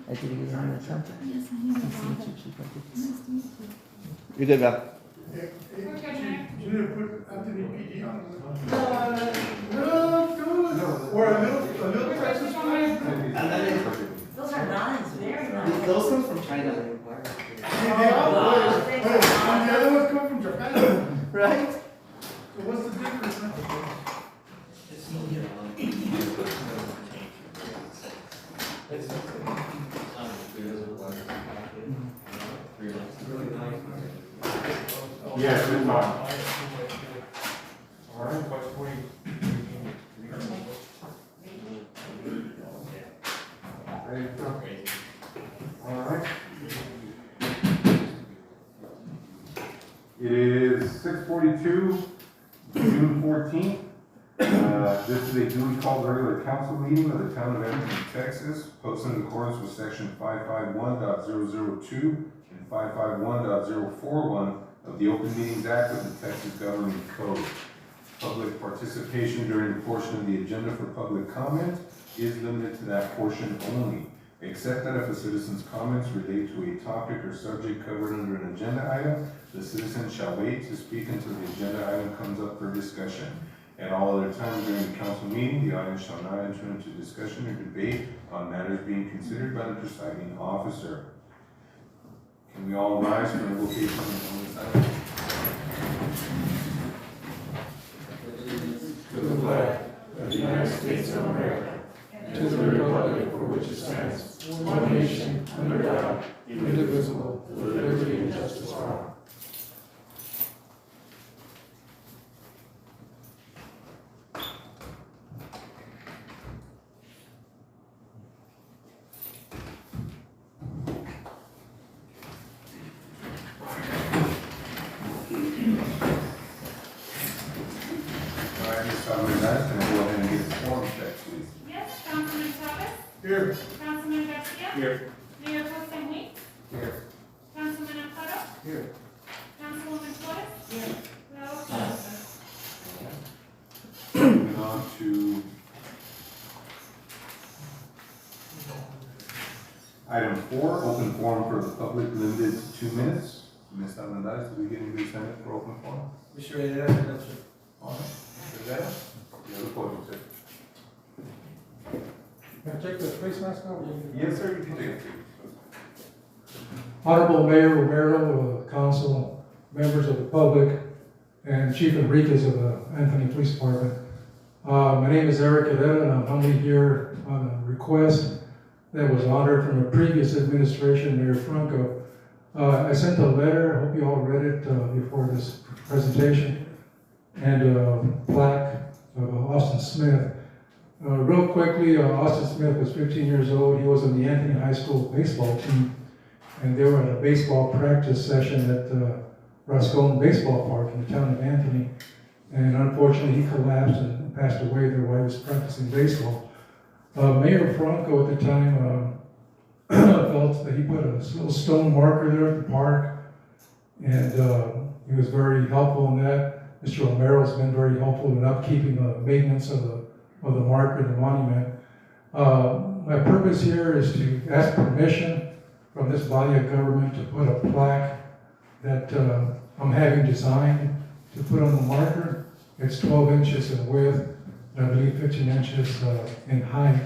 I did it on the something. Yes, I need a bottle. Nice to meet you. You're good, Val. You need to put Anthony PD on. Or a little Texas flag. Those are nice, very nice. Those come from China. They all, and the other ones come from Japan. Right? So what's the difference? Huh? Yes, it's fine. All right, what's we? Ready to go? All right. It is 6:42, June 14th. This is a duly called regular council meeting of the town of Anthony, Texas, posted in accordance with section 551.002 and 551.041 of the Open Meetings Act of the Texas Government Code. Public participation during the portion of the agenda for public comment is limited to that portion only, except that if a citizen's comments relate to a topic or subject covered under an agenda item, the citizen shall wait to speak until the agenda item comes up for discussion. At all other times during the council meeting, the audience shall not enter into discussion or debate on matters being considered by the presiding officer. Can we all rise for invocation on this item? To the flag of the United States of America, and to the republic for which it stands, one nation, under God, indivisible, with liberty and justice for all. All right, Ms. Almendarez, can I go ahead and get the form check, please? Yes, Councilman Chavez, Here. Councilman Garcia. Here. Mayor Pro Tem Weeks, Here. Councilman Alfaro, Here. Councilwoman Flores. Here. Raul Chavez. Moving on to item 4, open forum for the public, limited to 2 minutes. Ms. Almendarez, did we get anybody signed up for open forum? Mr. Herrera, no, sir. All right. Mr. Rivera? You have a podium, sir. Can I take the face mask off? Yes, sir, you can take it. Honorable Mayor Romero, council, members of the public, and Chief Enriquez of the Anthony Police Department. My name is Eric Herrera, and I'm humbly here on a request that was honored from a previous administration, Mayor Franco. I sent a letter, I hope you all read it before this presentation, and a plaque of Austin Smith. Real quickly, Austin Smith was 15 years old. He was on the Anthony High School baseball team, and they were at a baseball practice session at Roscoe Baseball Park in the town of Anthony. And unfortunately, he collapsed and passed away there while he was practicing baseball. Mayor Franco at the time felt that he put a little stone marker there at the park, and he was very helpful in that. Mr. Romero's been very helpful in upkeeping the maintenance of the marker, the monument. My purpose here is to ask permission from this body of government to put a plaque that I'm having designed to put on the marker. It's 12 inches in width, and I believe 15 inches in height.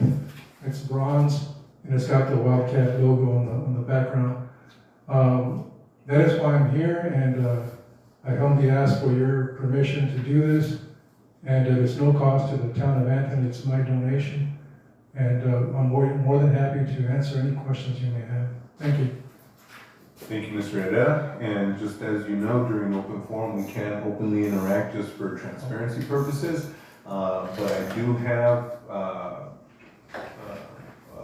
It's bronze, and it's got the Wildcat logo on the background. That is why I'm here, and I humbly ask for your permission to do this. And it's no cost to the town of Anthony. It's my donation, and I'm more than happy to answer any questions you may have. Thank you. Thank you, Mr. Herrera. And just as you know, during open forum, we can't openly interact just for transparency purposes. But I do have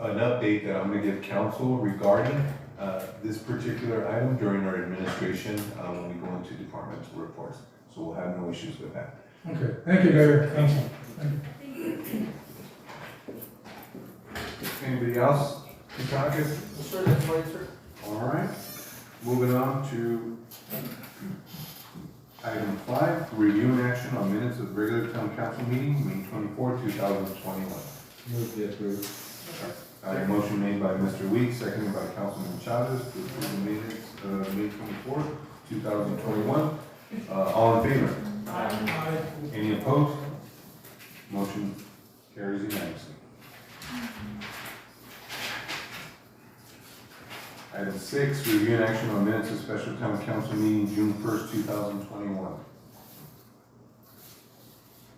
an update that I'm going to give council regarding this particular item during our administration when we go into departmental reports. So we'll have no issues with that. Okay. Thank you, Mayor. Council. Thank you. Anybody else? Dukakis? Sir, that's right, sir. All right. Moving on to item 5, review and action on minutes of regular town council meeting, May 24, 2021. Move to approve. I have right, motion made by Mr. Weeks, seconded by Councilman Chavez to approve the minutes, May 24th, 2021. All in favor? Aye. Any opposed? Motion carries unanimously. Item 6, review and action on minutes of special town council meeting June 1st, 2021.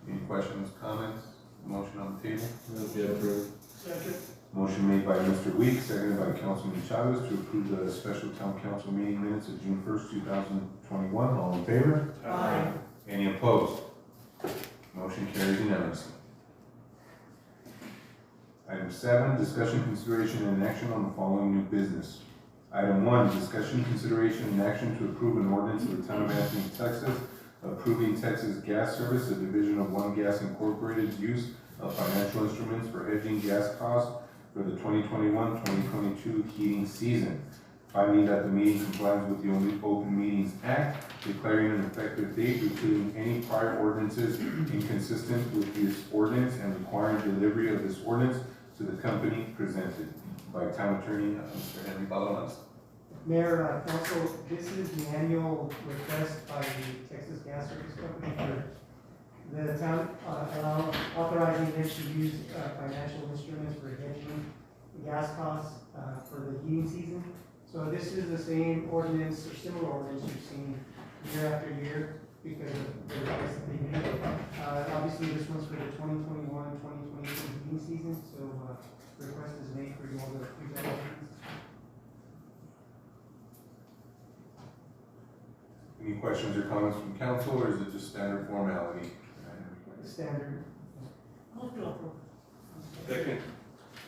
Any questions, comments? Motion on the table? Move to approve. Second. Motion made by Mr. Weeks, seconded by Councilman Chavez to approve the special town council meeting minutes of June 1st, 2021. All in favor? Aye. Any opposed? Motion carries unanimously. Item 7, discussion, consideration, and action on the following new business. Item 1, discussion, consideration, and action to approve an ordinance of the Town of Anthony, Texas, approving Texas Gas Service, a division of One Gas Incorporated, use of financial instruments for hedging gas costs for the 2021-2022 heating season. Finding that the meeting complies with the Open Meetings Act, declaring an effective date, repealing any prior ordinances inconsistent with this ordinance, and requiring delivery of this ordinance to the company presented by Town Attorney Mr. Henry Balamas. Mayor, Council, this is the annual request by the Texas Gas Service Company for the town, authorizing them to use financial instruments for hedging gas costs for the heating season. So this is the same ordinance or similar ordinance you've seen year after year because of the request that they made. Obviously, this one's for the 2021-2022 heating season, so request is made for you all to present ordinance. Any questions or comments from council, or is it just standard formality? Standard. Move to approve. Second.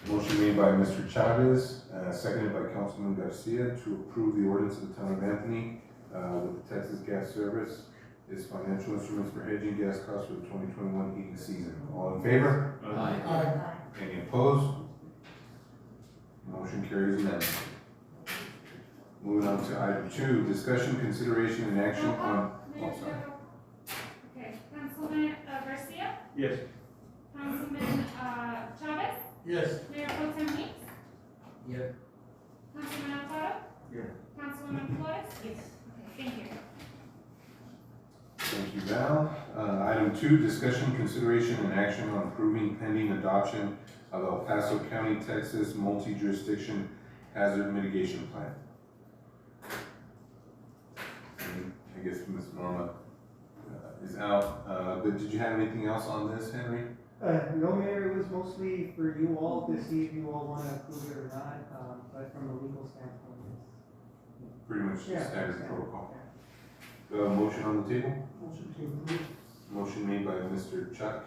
Motion made by Mr. Chavez, seconded by Councilman Garcia to approve the ordinance of the Town of Anthony with the Texas Gas Service, its financial instruments for hedging gas costs for the 2021 heating season. All in favor? Aye. Any opposed? Motion carries unanimously. Moving on to item 2, discussion, consideration, and action on. Mayor, Oh, sorry. okay, Councilman Garcia, Yes. Councilman Chavez, Yes. Mayor Pro Tem Weeks, Yep. Councilman Alfaro, Here. Councilwoman Flores. Yes. Okay, thank you. Thank you, Val. Item 2, discussion, consideration, and action on approving pending adoption of El Paso County, Texas multi-jurisdiction hazard mitigation plan. And I guess Ms. Norma is out, but did you have anything else on this, Henry? No, Mayor, it was mostly for you all to see if you all want to approve it or not, but from a legal standpoint, it's. Pretty much Yeah, standard standard. protocol. Motion on the table? Motion to approve. Motion made by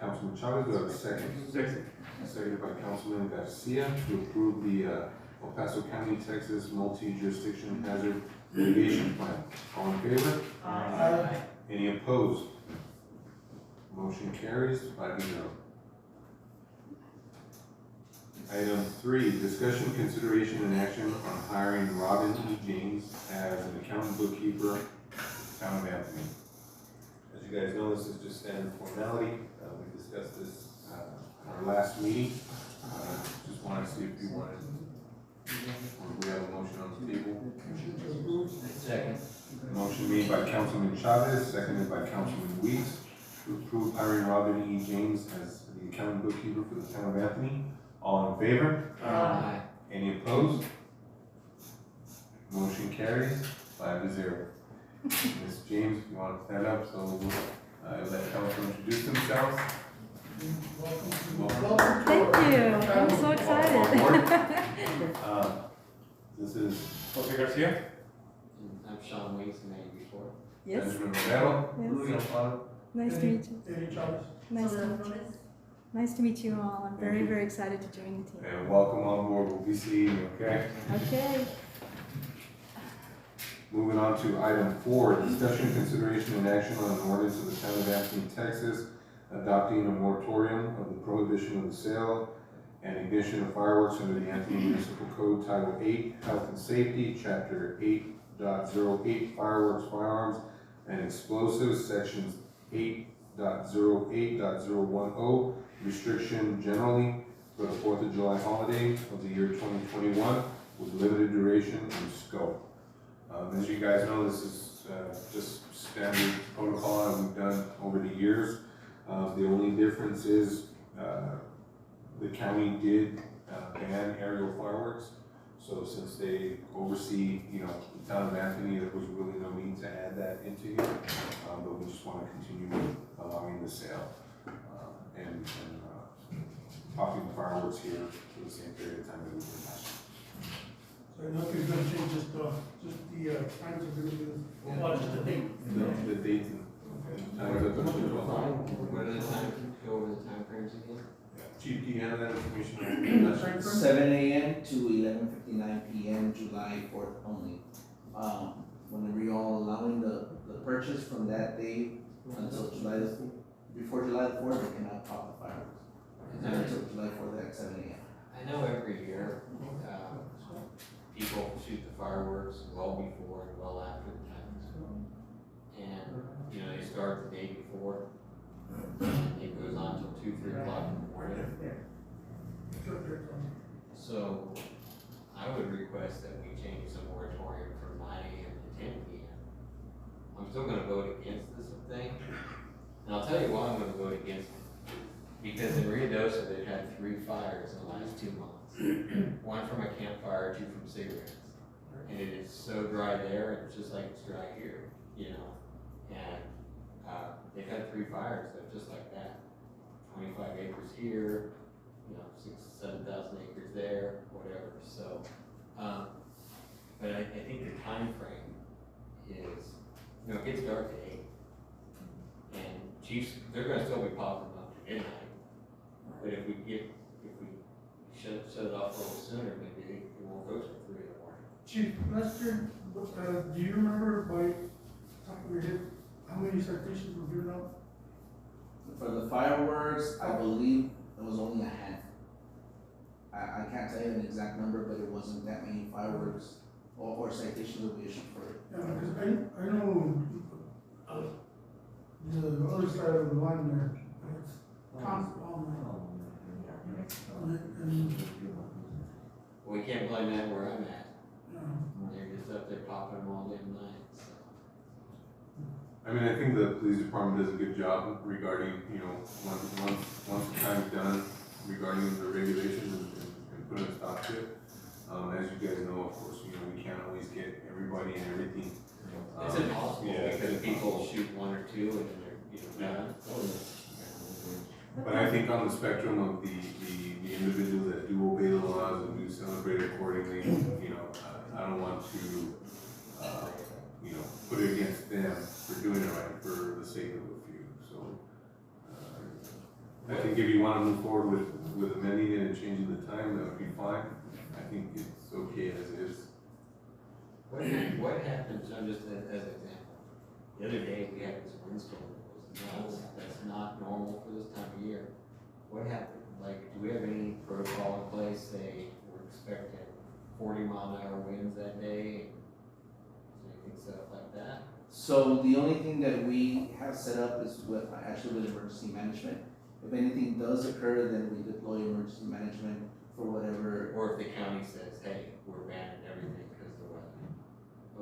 Councilman Chavez, do I have a second? Second. Seconded by Councilman Garcia to approve the El Paso County, Texas multi-jurisdiction hazard mitigation plan. All in favor? Aye. Any opposed? Motion carries 5-0. Item 3, discussion, consideration, and action on hiring Robin E. James as an accountant bookkeeper for the Town of Anthony. As you guys know, this is just standard formality. We discussed this in our last meeting. Just wanted to see if you wanted, or we have a motion on the table. Motion to approve. Second. Motion made by Councilman Chavez, seconded by Councilman Weeks, to approve hiring Robin E. James as the accountant bookkeeper for the Town of Anthony. All in favor? Aye. Any opposed? Motion carries 5-0. Ms. James, if you want to stand up, so we'll let council introduce themselves. Welcome. Thank you. I'm so excited. This is Jose Garcia. I'm Sean Weeks, and I before. Yes, Benjamin Romero. yes. Rudy Alfaro. Nice to meet you. Eddie Chavez. Nice to meet you. Nice to meet you all. I'm very, very excited to join the team. And welcome on board. We'll be seeing you, okay? Okay. Moving on to item 4, discussion, consideration, and action on an ordinance of the Town of Anthony, Texas, adopting a moratorium of the prohibition of the sale and ignition of fireworks under the Anthony Municipal Code Title 8, Health and Safety, Chapter 8.08, Fireworks, Firearms, and Explosives, Sections 8.08.010, Restriction generally, for the 4th of July holiday of the year 2021 with limited duration and scope. As you guys know, this is just standard protocol that we've done over the years. The only difference is the county did ban aerial fireworks. So since they oversee, the town of Anthony, there was really no need to add that into here. But we just want to continue allowing the sale and popping the fireworks here for the same period of time that we did last year. So nothing's gonna change, just the times are gonna be. Well, just the date. The date and times of the What are the times, go over the time frames again? Chief, do you have that information? 7 a.m. to 11:59 p.m. July 4th only. Whenever you all allowing the purchase from that day until before July the 4th, they cannot pop the fireworks. And until July 4th at 7 a.m. I know every year, people shoot the fireworks well before and well after the time. And, they start the day before, and it goes on till 2, 3 o'clock in the morning. So, I would request that we change the moratorium from 9 a.m. to 10 p.m. I'm still gonna vote against this thing, and I'll tell you why I'm gonna vote against it. Because in Ruidoso, they've had 3 fires in the last 2 months. 1 from a campfire, 2 from cigarettes. And it is so dry there, it's just like it's dry here, And, they've had 3 fires that are just like that. 25 acres here, 6,000 to 7,000 acres there, whatever, so. But I think the time frame is, it gets dark at 8. And chiefs, they're gonna still be popping up to midnight. But if we shut it off a little sooner, maybe it won't go till 3 in the morning. Chief, last year, do you remember by top of your head, how many citations were given out? For the fireworks, I believe it was only a handful. I can't tell you an exact number, but it wasn't that many fireworks or citations that we issued for it. Yeah, because I know, the other side of the line there, it's constant all night. And, Well, we can't blame that where I'm at. yeah. They're just up there popping them all day and night, so. I think the police department does a good job regarding, once the time's done, regarding the regulations and putting a stop to it. As you guys know, of course, we can't always get everybody and everything. It's impossible yeah, because it's people impossible. shoot 1 or 2 and then they're, done. But I think on the spectrum of the individuals that do obey the laws and do celebrate accordingly, I don't want to, put it against them for doing it right for the sake of a few, so. I think if you wanna move forward with amending it and changing the time, that would be fine. I think it's okay as is. What happens, I'm just as an example, the other day we had this windstorm that was nuts, that's not normal for this time of year. What happened, do we have any protocol in place, say, we're expecting 40-mile-an-hour winds that day? Is anything set up like that? So the only thing that we have set up is with emergency management. If anything does occur, then we deploy emergency management for whatever. Or if the county says, hey, we're banning everything because of the weather.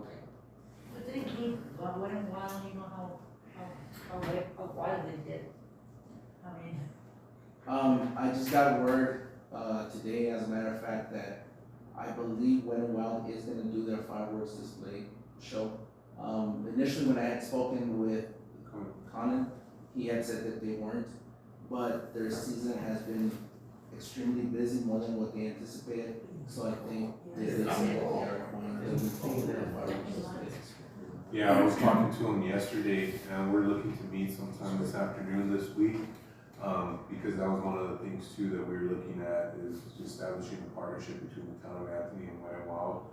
Okay. But they keep, Wet and Wild, how wild they did. I just got word today, as a matter of fact, that I believe Wet n Wild is gonna do their fireworks display show. Initially, when I had spoken with Conan, he had said that they weren't, but their season has been extremely busy, more than what they anticipated. So I think they said that they are going to do their fireworks display. Yeah, I was talking to him yesterday, and we're looking to meet sometime this afternoon this week. Because that was one of the things too that we were looking at is establishing a partnership between the town of Anthony and Wet n Wild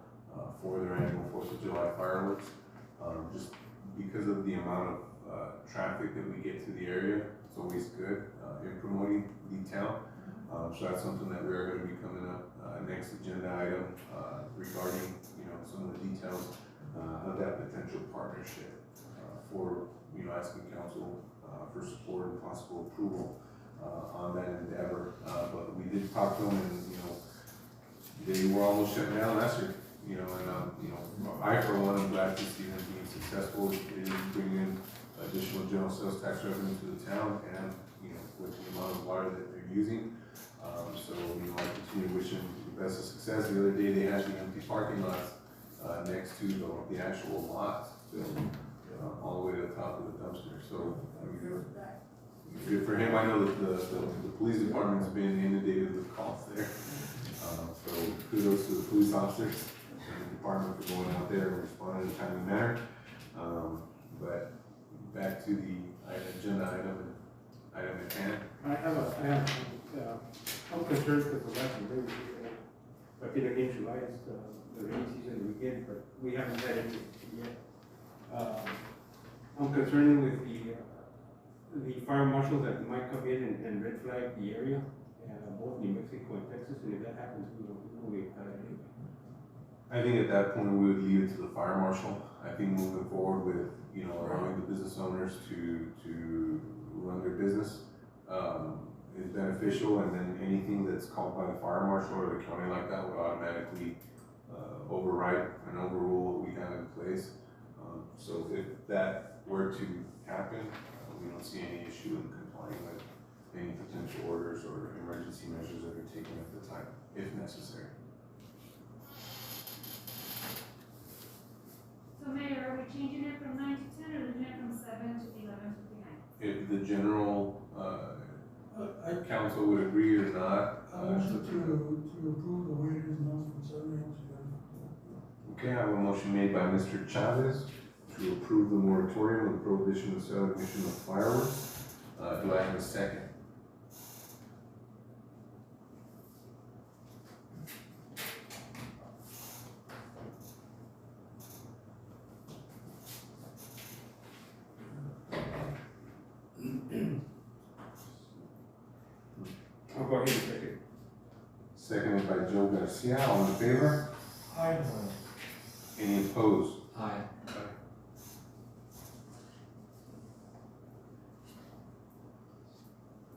for their annual 4th of July fireworks. Just because of the amount of traffic that we get to the area, it's always good in promoting the town. So that's something that we are going to be coming up next agenda item regarding some of the details of that potential partnership for asking council for support and possible approval. on that endeavor. But we did talk to them and, they were almost shut down last year, and, I for one am glad to see them being successful. It is bringing in additional general sales tax revenue to the town and, with the amount of water that they're using. So, I continue to wish them the best of success. The other day, they had the empty parking lots, next to the actual lots, all the way to the top of the dumpster. So, good for him. I know that the police department's been inundated with calls there. So kudos to the police officers and the department for going out there and responding in a timely manner. But back to the agenda item at hand. I'm concerned because the last one, I feel like in July is the rainy season we get, but we haven't had any yet. I'm concerned with the fire marshal that might come in and red flag the area, both New Mexico and Texas, and if that happens, we don't get caught anyway. I think at that point, we would leave it to the fire marshal. I think moving forward with, allowing the business owners to run their business, is beneficial, and then anything that's called by the fire marshal or the county like that would automatically, override and overrule what we have in place. So if that were to happen, we don't see any issue in complying with any potential orders or emergency measures that are taken at the time, if necessary. So Mayor, are we changing it from 9 to 10 or leaving it from 7 to 11:59? If the general, council would agree or not. I motion to approve the way it is now from 7 a.m. to 11. Okay, I have a motion made by Mr. Chavez to approve the moratorium on the prohibition of sale and emission of fireworks. Do I have a second? I'll go ahead and second. Seconded by Joe Garcia, all in favor? Aye. Any opposed? Aye.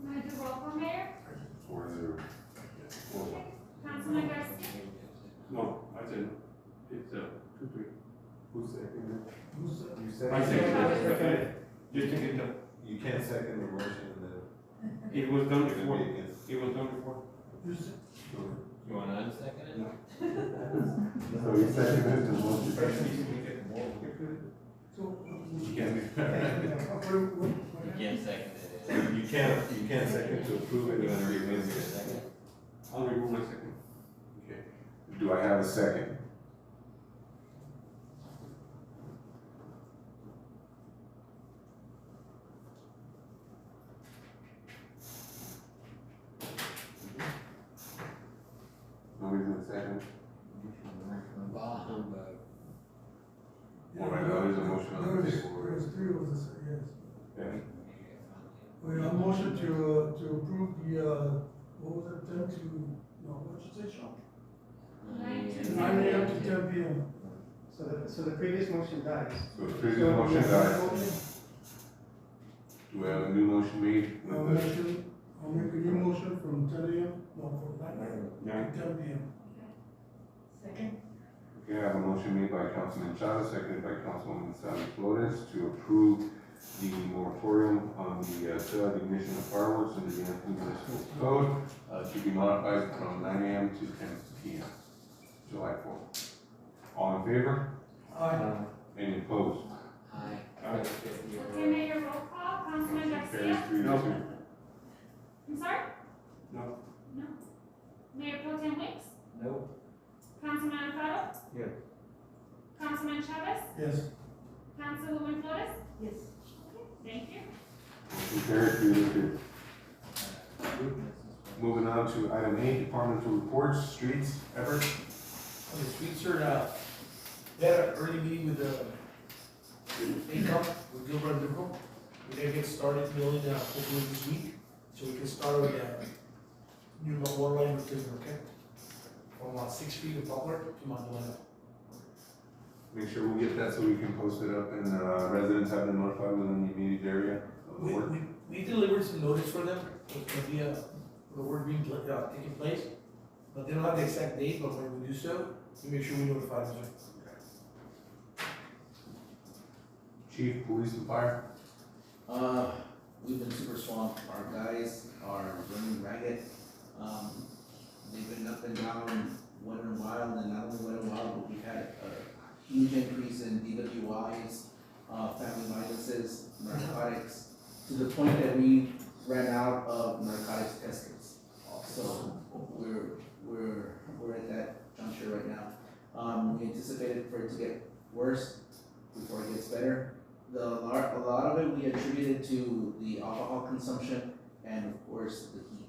May I do roll call, Mayor? 4-0. Councilman Garcia? No, I said, it's 2-3. Who seconded? Who's that? You I seconded. Just to get the, You can't second the motion and then. it was done It before, would be against. it was done before. You said- You want to unsecond it? No. So you seconded the motion. So, You can't do what You can't second it. You can't second to approve it. You want to remove your second? I'll remove my second. Okay. Do I have a second? Nobody's in second? Bah humbug. All right, now there's a motion on the table. There was three of us, yes. Okay. Well, I motion to approve the, what was it, 10 to, no, what did you say, Sean? 9 a.m. to 10 p.m. So the previous motion dies. So the previous motion dies. Do we have a new motion made? I'll make a new motion from 10 a.m., no, from 9 a.m. Nine. to 10 p.m. Second? Okay, I have a motion made by Councilman Chavez, seconded by Councilwoman Sally Flores to approve the moratorium on the sale and ignition of fireworks under the Anthony Municipal Code to be modified from 9 a.m. to 10 p.m. July 4th. All in favor? Aye. Any opposed? Aye. Okay, Mayor, roll call. Councilman Carries Garcia? 3-2. I'm sorry? No. No. Mayor Pro Tem Weeks? Nope. Councilman Alfaro? Yes. Councilman Chavez? Yes. Councilwoman Flores? Yes. Thank you. Motion carries 3-2. Moving on to item 8, departmental reports, streets, Everett. On the streets, sir, we had an early meeting with the ACOM, with Gilbert and Nickel. We're gonna get started building, hopefully this week, so we can start with, new water line replacement, okay? From about 6 feet of Butler to Magdalena. Make sure we get that so we can post it up and residents have been notified within the immediate area of the work. We delivered some notice for them, it's gonna be the work being, taking place. But they don't have the exact date, but when we do so, we make sure we notify them. Chief, police and fire? We've been super swamped. Our guys are running ragged. They've been up and down, wet and wild, and not only wet and wild, but we've had a huge increase in DWIs, family violences, narcotics, to the point that we ran out of narcotics test kits. So we're at that juncture right now. We anticipated for it to get worse before it gets better. A lot of it we attributed to the alcohol consumption and of course the heat.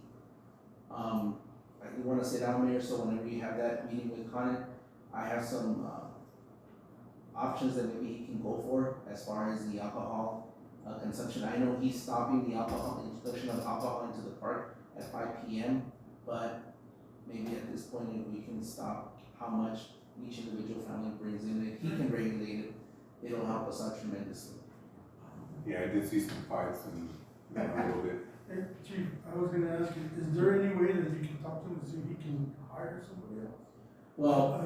I do want to sit down, Mayor, so whenever you have that meeting with Conan, I have some options that maybe he can go for as far as the alcohol consumption. I know he's stopping the introduction of alcohol into the park at 5 p.m., but maybe at this point we can stop how much each individual family brings in. If he can regulate it, it'll help us out tremendously. Yeah, I did see some fights and a little bit. Hey, Chief, I was gonna ask you, is there any way that you can talk to him to see if he can hire somebody else? Well,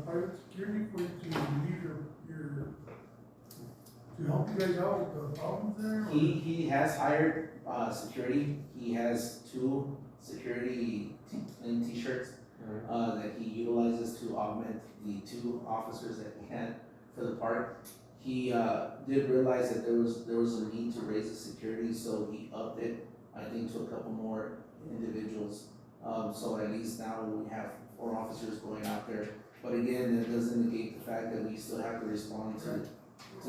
Private security for you to relieve to help you guys out with the problems there? or- he has hired security. He has 2 security clean t-shirts that he utilizes to augment the 2 officers that he had for the park. He did realize that there was a need to raise the security, so he upped it, I think, to a couple more individuals. So at least now we have 4 officers going out there. But again, that doesn't negate the fact that we still have to respond to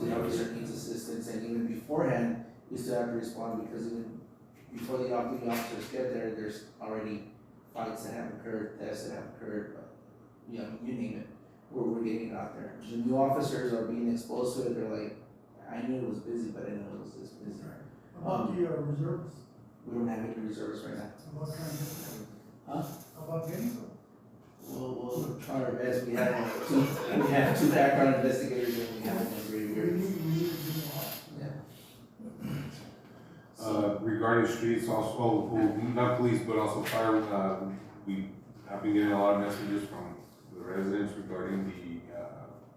the officer that needs assistance, and even beforehand, we still have to respond, because even before the officers get there, there's already fights that have occurred, thefts that have occurred, you name it. We're getting it out there. The new officers are being exposed to it. They're like, I knew it was busy, but I didn't know it was this busy. About the reserves, We don't have any reserves right now. about trying to get them? Huh? About getting them? We'll try our best. We have 2 background investigators, and we have 1 We graveyard. need to get them off. Yeah. Regarding streets also, well, not police, but also fire, we have been getting a lot of messages from the residents regarding the,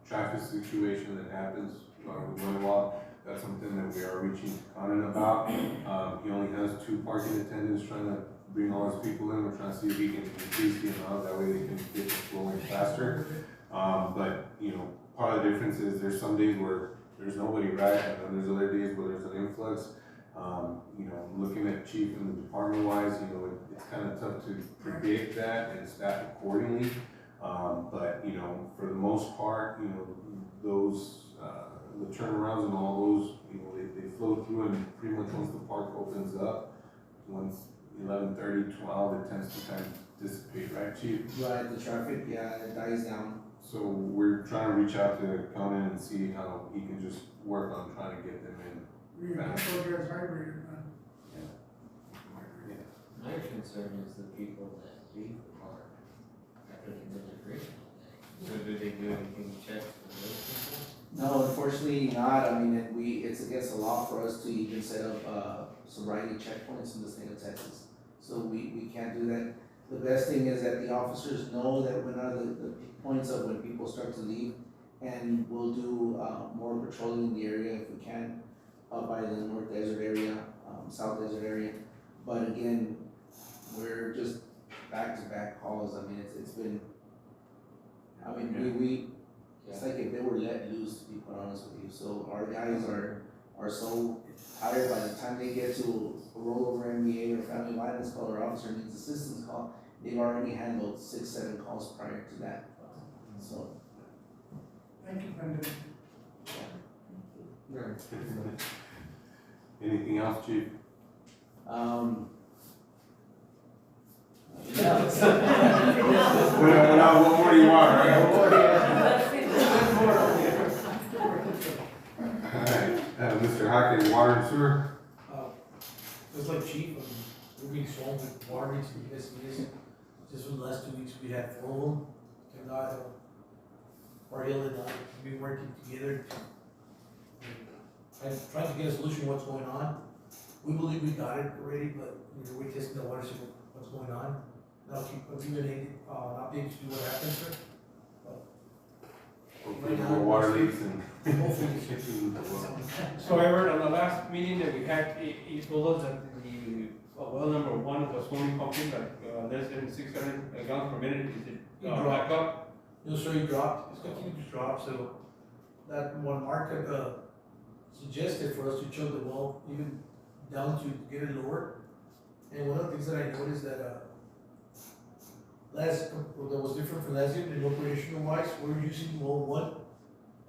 traffic situation that happens, with Winterlaw. That's something that we are reaching Conan about. He only has 2 parking attendants trying to bring all his people in. We're trying to see if he can increase the amount, that way they can get the flowing faster. But, part of the difference is there's some days where there's nobody, right? And then there's other days where there's an influx. Looking at chief and the department wise, it's kind of tough to predict that and staff accordingly. But, for the most part, those, the turnarounds and all those, they flow through, and pretty much once the park opens up, once 11:30, 12, it tends to kind of dissipate, right, chief? Right, the traffic, it dies down. So we're trying to reach out to Conan and see how he can just work on trying to get them in. We can also guys hybrid, man. My concern is the people that leave the park after they've been there drinking all day. So do they do anything to check for those people? No, unfortunately not. I mean, it's against the law for us to even set up sobriety checkpoints in the state of Texas. So we can't do that. The best thing is that the officers know that when are the points of when people start to leave, and we'll do more patrolling in the area if we can, by the North Desert area, South Desert area. But again, we're just back-to-back calls. I mean, it's been, it's like if they were let loose, to be quite honest with you. So our guys are so tired by the time they get to a rollover MBA or family violence call or officer needs assistance call, they've already handled 6-7 calls prior to that. So. Thank you, Brendan. Anything else, chief? What more do you want, right? Alright, Mr. Hockey, water and sewer? Just like chief, we're being swamped with water needs to be missing. Just for the last 2 weeks, we had 4 of them. Thank God, Ariel and I, we've been working together. I'm trying to get a solution to what's going on. We believe we got it already, but, you know, we just don't want to see what's going on. I'll keep giving updates to what happens, sir. Hopefully more water leaks and. So I heard on the last meeting that we had, he told us that the well number one was only pumping like less than 600 gallons per minute. Is it back up? No, sir, he dropped, it's continued to drop, so that one Mark had, suggested for us to choke the well even down to get it lower. And one of the things that I noticed that, that was different from last year, in operational wise, we're using well one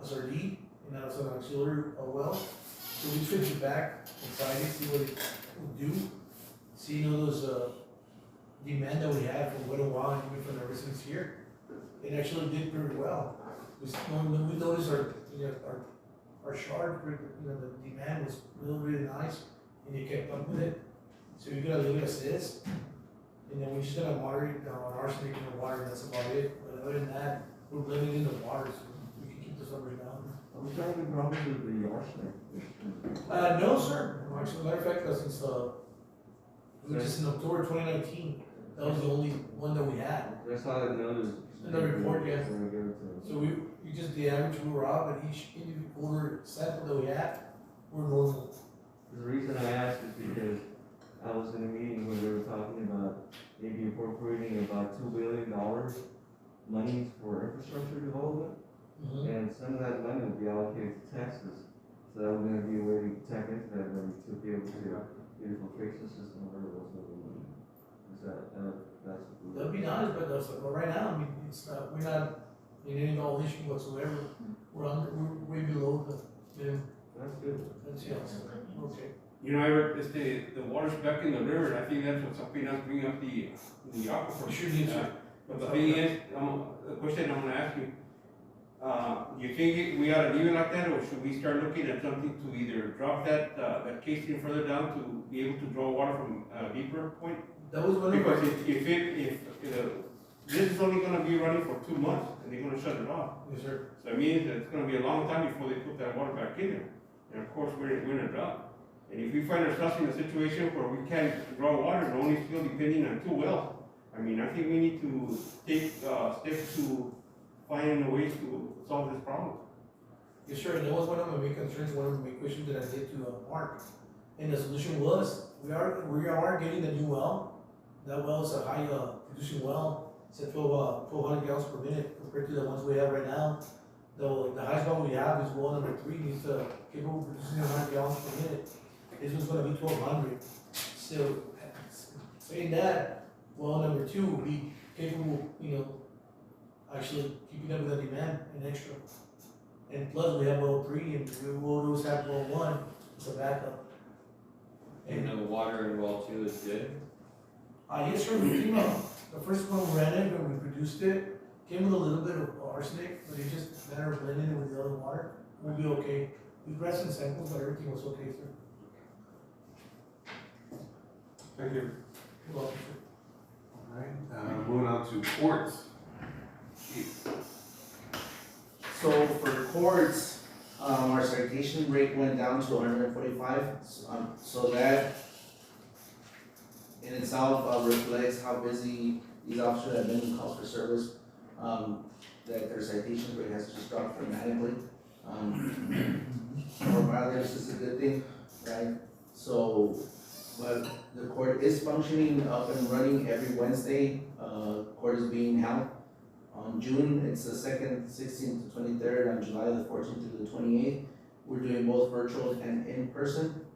as our lead, and as an auxiliary well. So we switched it back and tried to see what it would do. Seeing all those, demand that we had from Widow Wild and even from the residents here, it actually did very well. When we noticed our, you know, our shard, you know, the demand was really nice, and it kept up with it. So you're gonna leave it as is, and then we're just gonna water it on arsenic in the water, and that's about it. But other than that, we're blending in the water, so we can keep the numbers down. I'm sorry, the problem with the arsenic. No, sir. Actually, as a matter of fact, since, we just in October 2019, that was the only one that we had. That's how I noticed. In the report, yes. So we just, the average we were up, and each individual sample that we had, were normal. The reason I asked is because I was in a meeting where they were talking about maybe incorporating about $2 billion monies for infrastructure development. And some of that money will be allocated to Texas. So that was gonna be a way to tap into that money to be able to get a filtration system or whatever was going on. Is that, that's. That'd be nice, but right now, I mean, it's, we're not in any violation whatsoever. We're way below the minimum. That's good. That's, yeah, okay. You know, I heard this the water's back in the river, and I think that's what something else bringing up the aquifer. We sure need to. But the thing is, the question I'm gonna ask you, you think we ought to leave it like that, or should we start looking at something to either drop that casing further down to be able to draw water from a deeper point? That was one of our. Because if this is only gonna be running for 2 months, and they're gonna shut it off. Yes, sir. So it means that it's gonna be a long time before they put that water back in there. And of course, we're in a drought. And if we find ourselves in a situation where we can't draw water, we're only still depending on 2 wells, I mean, I think we need to take steps to find ways to solve this problem. Yes, sir, and that was one of my main concerns, one of the main questions that I did to Mark. And the solution was, we are getting a new well. That well is a high producing well. It's at 1,200 gallons per minute compared to the ones we have right now. The highest well we have is well number 3, needs capable of producing 100 gallons per minute. This one's gonna be 1,200. So, saying that, well number 2 will be capable, you know, actually keeping up with the demand and extra. And plus, we have well 3, and we will always have well 1 as a backup. And the water in well 2 is good? Yes, sir, we came up, the first one we ran it, when we produced it, came with a little bit of arsenic, but it's just a matter of blending it with the other water. We'll be okay. We grabbed some samples, but everything was okay, sir. Thank you. You're welcome, sir. Alright, moving on to courts. Chief. So for courts, our citation rate went down to 145, so that in itself reflects how busy these officers have been in calls for service, that their citation rate has just dropped dramatically. More violence is a good thing, right? So, but the court is functioning up and running every Wednesday. Court is being held. On June, it's the 2nd, 16th to 23rd, on July the 14th to the 28th. We're doing both virtual and in person.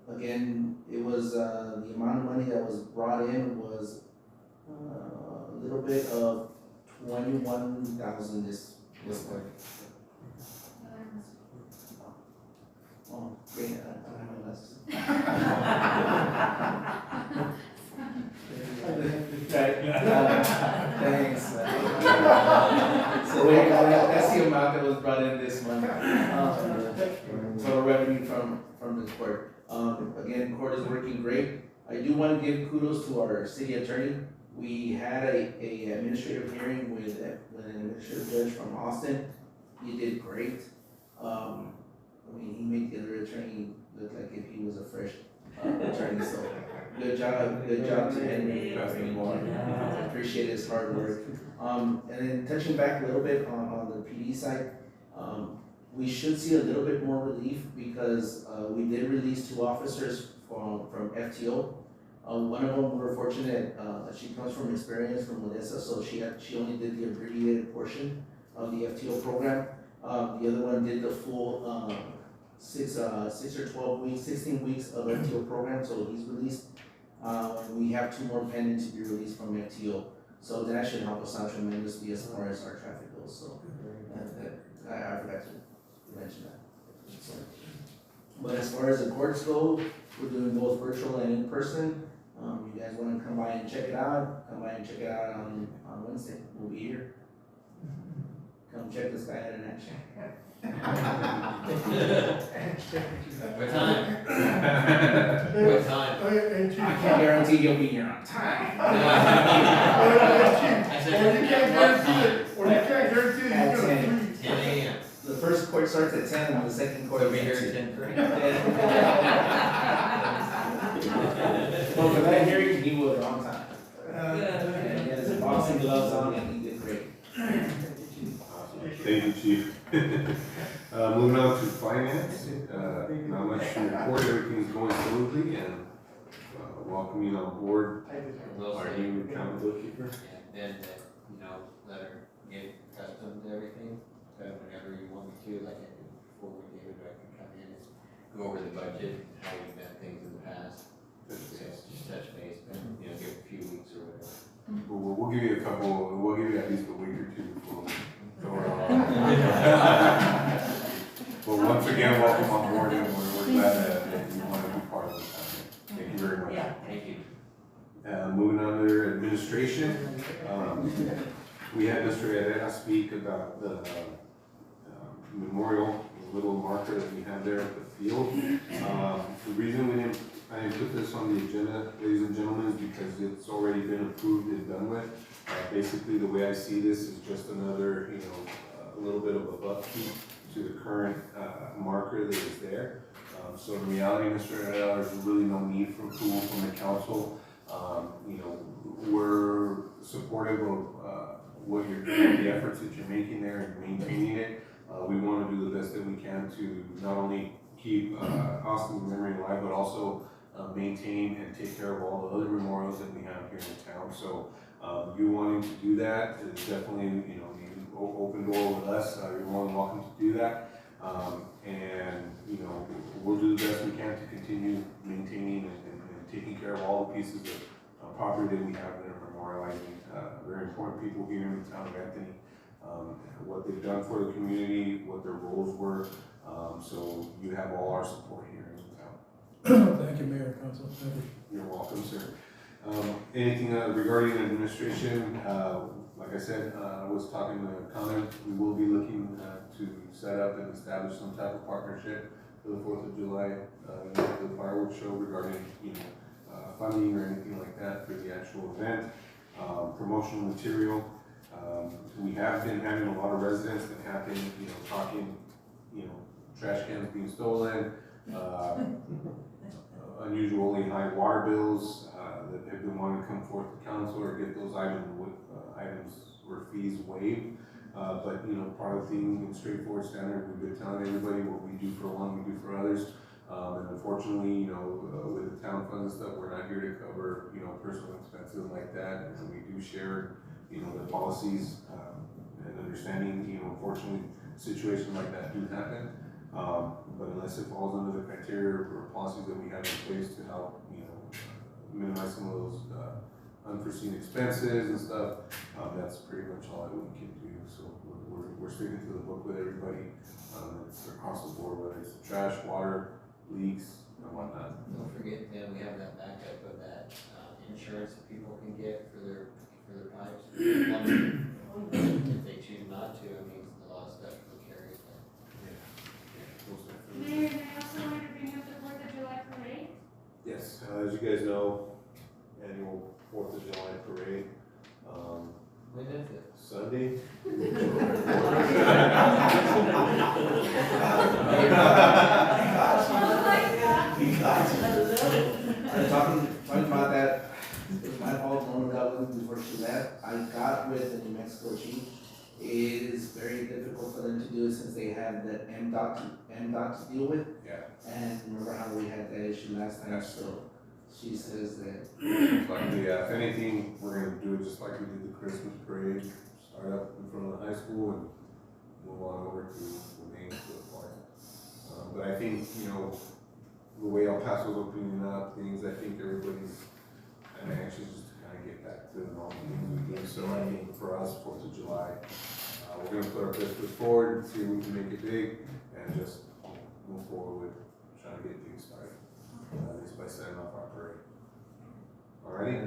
Again, it was, the amount of money that was brought in was a little bit of 21,000 this month. Oh, great, I don't have my glasses. Thanks. So that's the amount that was brought in this month. Total revenue from the court. Again, court is working great. I do want to give kudos to our city attorney. We had a administrative hearing with an administrative judge from Austin. He did great. I mean, he made the other attorney looked like if he was a fresh attorney, so good job to Henry, Councilman Moore. I appreciate his hard work. And then touching back a little bit on the PD side, we should see a little bit more relief because we did release 2 officers from FTO. One of them, we were fortunate, she comes from experience from Odessa, so she only did the abbreviated portion of the FTO program. The other one did the full 6 or 12 weeks, 16 weeks of FTO program, so he's released. We have 2 more pending to be released from FTO, so that should help us out tremendously as far as our traffic goes. So I forgot to mention that. So, but as far as the courts go, we're doing both virtual and in person. You guys want to come by and check it out? Come by and check it out on Wednesday. We'll be here. Come check this guy out in action. What time? What time? And Chief, I can't guarantee you'll be here on time. I or said, you can't what guarantee time? it, or you can't guarantee it, At you're gonna 10. freeze. 10 a.m. The first court starts at 10 and the second court So is be at here 2. at 10:30. Well, for that hearing, he was on time. Yeah. He had his boxing gloves on and he did great. Thank you, Chief. Moving on to finance, not much to report, everything's going smoothly, and welcoming on board We'll our see. new county bookkeeper. And then, let her get accustomed to everything, whenever you want me to, like I did before we gave it, I can come in and go over the budget, how we've done things in the past. Just touch base, but, give a few weeks or whatever. We'll give you we'll give you at least a week or 2 before we go around. Well, once again, welcome on board, and we're glad that you want to be part of this. Thank you very much. Thank you. Moving on to administration, we had Mr. Herrera speak about the memorial, the little marker that we have there at the field. The reason I didn't put this on the agenda, ladies and gentlemen, is because it's already been approved and done with. Basically, the way I see this is just another, a little bit of a upkeep to the current marker that is there. So in reality, Mr. Herrera, there's really no need for approval from the council. We're supportive of what you're doing, the efforts that you're making there and maintaining it. We want to do the best that we can to not only keep Austin's memory alive, but also maintain and take care of all the other memorials that we have here in town. So you wanting to do that is definitely, the open door with us. You're more than welcome to do that. We'll do the best we can to continue maintaining and taking care of all the pieces of property that we have that are memorializing very important people here in the town of Anthony, what they've done for the community, what their roles were. So you have all our support here in town. Thank you, Mayor, Council. Thank you. You're welcome, sir. Anything regarding administration, like I said, I was talking to Connor, we will be looking to set up and establish some type of partnership for the 4th of July, the fireworks show regarding, funding or anything like that for the actual event. Promotional material. We have been having a lot of residents that have been, talking, trash cans being stolen, unusually high water bills, that have been wanting to come forth to council or get those items or fees waived. But part of the thing in straightforward standard, we've been telling everybody what we do for one, we do for others. And unfortunately, with the town funds and stuff, we're not here to cover, personal expenses like that. And we do share, the policies, and understanding, unfortunately, situations like that do happen. But unless it falls under the criteria or policies that we have in place to help, minimize some of those unforeseen expenses and stuff, that's pretty much all that we can do. So we're sticking to the book with everybody. It's across the board, whether it's trash, water, leaks, and whatnot. Don't forget that we have that backup of that insurance that people can get for their pipes. If they choose not to, it means a lot of stuff will carry that. Mayor, and I also wanted to bring up the 4th of July parade. Yes, as you guys know, annual 4th of July parade, When is it? Sunday. 14. It is very difficult for them to do it since they have the MDOT to deal with. Yeah. And remember how we had that issue last time, so she says that. Likely, yeah, if anything, we're gonna do it just like we did the Christmas parade, start up in front of the high school and move on over to the main foot park. But I think, you know, the way El Paso's opening up things, I think everybody's kind of anxious just to kind of get back to the normal things we do. So I think for us, 4th of July, we're gonna put our best foot forward, see if we can make it big, and just move forward with trying to get things started. At least by setting off our parade. Alrighty?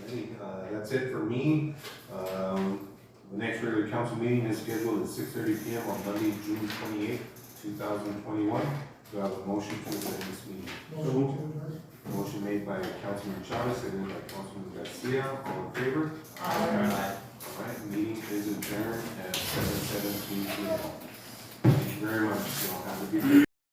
Alrighty, that's it for me. The next regular council meeting is scheduled at 6:30 PM on Monday, June 28th, 2021. Do I have a motion to adjourn this meeting? Motion made by Councilman Chavez, seconded by Councilman Garcia. All in favor? Alright, meeting is adjourned at 7:17 PM. Thank you very much. Y'all have a good day.